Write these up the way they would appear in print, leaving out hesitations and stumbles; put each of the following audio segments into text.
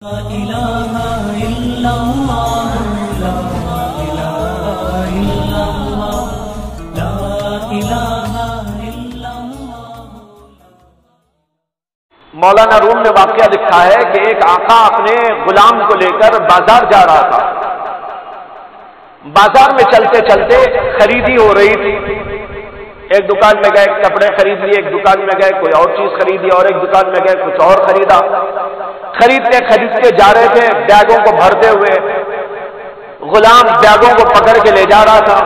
لا الہ الا اللہ لا الہ الا اللہ لا الہ الا اللہ۔ مولانا روم نے واقعہ لکھا ہے کہ ایک آقا اپنے غلام کو لے کر بازار جا رہا تھا۔ بازار میں چلتے چلتے خریدی ہو رہی تھی۔ ایک دکان میں گئے کپڑے خرید لیے، ایک دکان میں گئے کوئی اور چیز خریدی، اور ایک دکان میں گئے کچھ اور خریدا۔ خریدتے جا رہے تھے، بیگوں کو بھرتے ہوئے غلام بیگوں کو پکڑ کے لے جا رہا تھا۔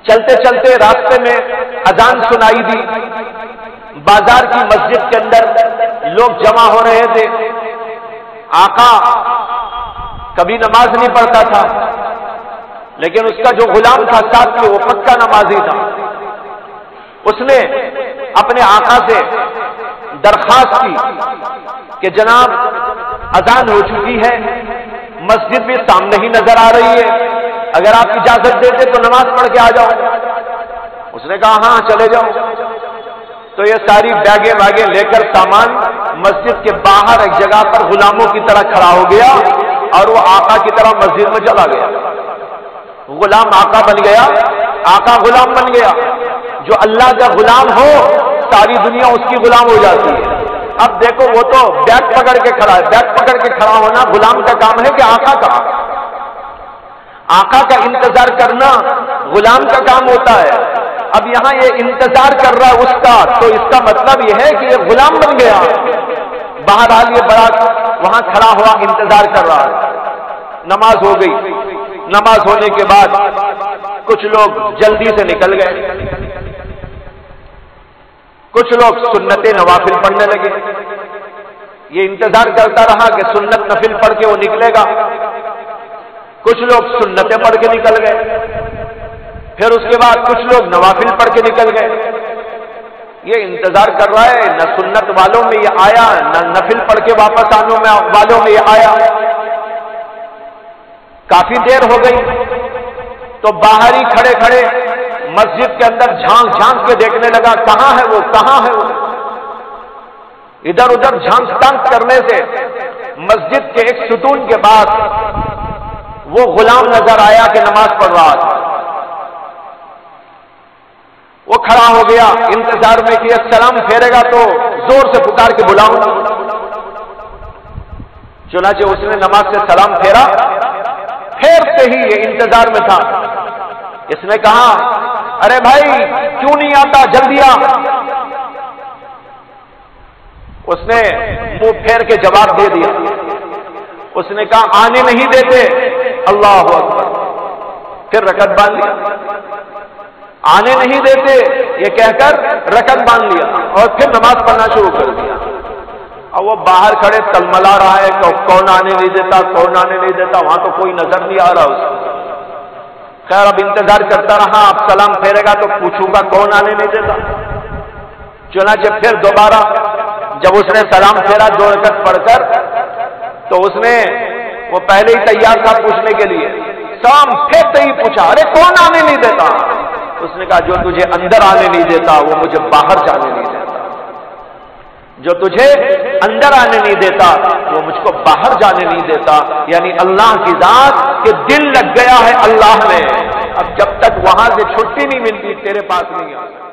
چلتے چلتے راستے میں اذان سنائی دی۔ بازار کی مسجد کے اندر لوگ جمع ہو رہے تھے۔ آقا کبھی نماز نہیں پڑھتا تھا، لیکن اس کا جو غلام تھا ساتھ میں وہ پکا نمازی تھا۔ اس نے اپنے آقا سے درخواست کی کہ جناب اذان ہو چکی ہے، مسجد بھی سامنے ہی نظر آ رہی ہے، اگر آپ اجازت دیتے تو نماز پڑھ کے آ جاؤ۔ اس نے کہا ہاں چلے جاؤ۔ تو یہ ساری بیگیں واگیں لے کر سامان مسجد کے باہر ایک جگہ پر غلاموں کی طرح کھڑا ہو گیا، اور وہ آقا کی طرح مسجد میں چلا گیا۔ غلام آقا بن گیا، آقا غلام بن گیا۔ جو اللہ کا غلام ہو ساری دنیا اس کی غلام ہو جاتی ہے۔ اب دیکھو وہ تو بیگ پکڑ کے کھڑا ہے، بیگ پکڑ کے کھڑا ہونا غلام کا کام ہے کہ آقا کا؟ آقا کا انتظار کرنا غلام کا کام ہوتا ہے۔ اب یہاں یہ انتظار کر رہا ہے اس کا، تو اس کا مطلب یہ ہے کہ یہ غلام بن گیا۔ بہرحال یہ بڑا وہاں کھڑا ہوا انتظار کر رہا ہے۔ نماز ہو گئی۔ نماز ہونے کے بعد کچھ لوگ جلدی سے نکل گئے، کچھ لوگ سنت نوافل پڑھنے لگے۔ یہ انتظار کرتا رہا کہ سنت نفل پڑھ کے وہ نکلے گا۔ کچھ لوگ سنتیں پڑھ کے نکل گئے، پھر اس کے بعد کچھ لوگ نوافل پڑھ کے نکل گئے۔ یہ انتظار کر رہا ہے، نہ سنت والوں میں یہ آیا، نہ نفل پڑھ کے واپس آنے والوں میں یہ آیا۔ کافی دیر ہو گئی تو باہر ہی کھڑے کھڑے مسجد کے اندر جھانک جھانک کے دیکھنے لگا، کہاں ہے وہ، کہاں ہے وہ۔ ادھر ادھر جھانک تانک کرنے سے مسجد کے ایک ستون کے بعد وہ غلام نظر آیا کہ نماز پڑھ رہا تھا۔ وہ کھڑا ہو گیا انتظار میں کہ سلام پھیرے گا تو زور سے پکار کے بلاؤں گا۔ چنانچہ اس نے نماز سے سلام پھیرا، پھیرتے ہی یہ انتظار میں تھا۔ اس نے کہا ارے بھائی کیوں نہیں آتا، جلدی آ۔ اس نے منہ پھیر کے جواب دے دیا۔ اس نے کہا آنے نہیں دیتے، اللہ اکبر، پھر رکعت باندھ لیا۔ آنے نہیں دیتے یہ کہہ کر رکعت باندھ لیا اور پھر نماز پڑھنا شروع کر دیا۔ اور وہ باہر کھڑے تلملا رہا ہے کہ کون آنے نہیں دیتا، کون آنے نہیں دیتا، وہاں تو کوئی نظر نہیں آ رہا اس کو۔ خیر اب انتظار کرتا رہا، اب سلام پھیرے گا تو پوچھوں گا کون آنے نہیں دیتا۔ چنانچہ پھر دوبارہ جب اس نے سلام پھیرا 2 رکعت پڑھ کر، تو اس نے وہ پہلے ہی تیار تھا پوچھنے کے لیے، سلام پھیرتے ہی پوچھا ارے کون آنے نہیں دیتا؟ اس نے کہا جو تجھے اندر آنے نہیں دیتا وہ مجھے باہر جانے نہیں دیتا، جو تجھے اندر آنے نہیں دیتا وہ مجھ کو باہر جانے نہیں دیتا۔ یعنی اللہ کی ذات کہ دل لگ گیا ہے اللہ میں، اب جب تک وہاں سے چھٹی نہیں ملتی تیرے پاس نہیں آتا۔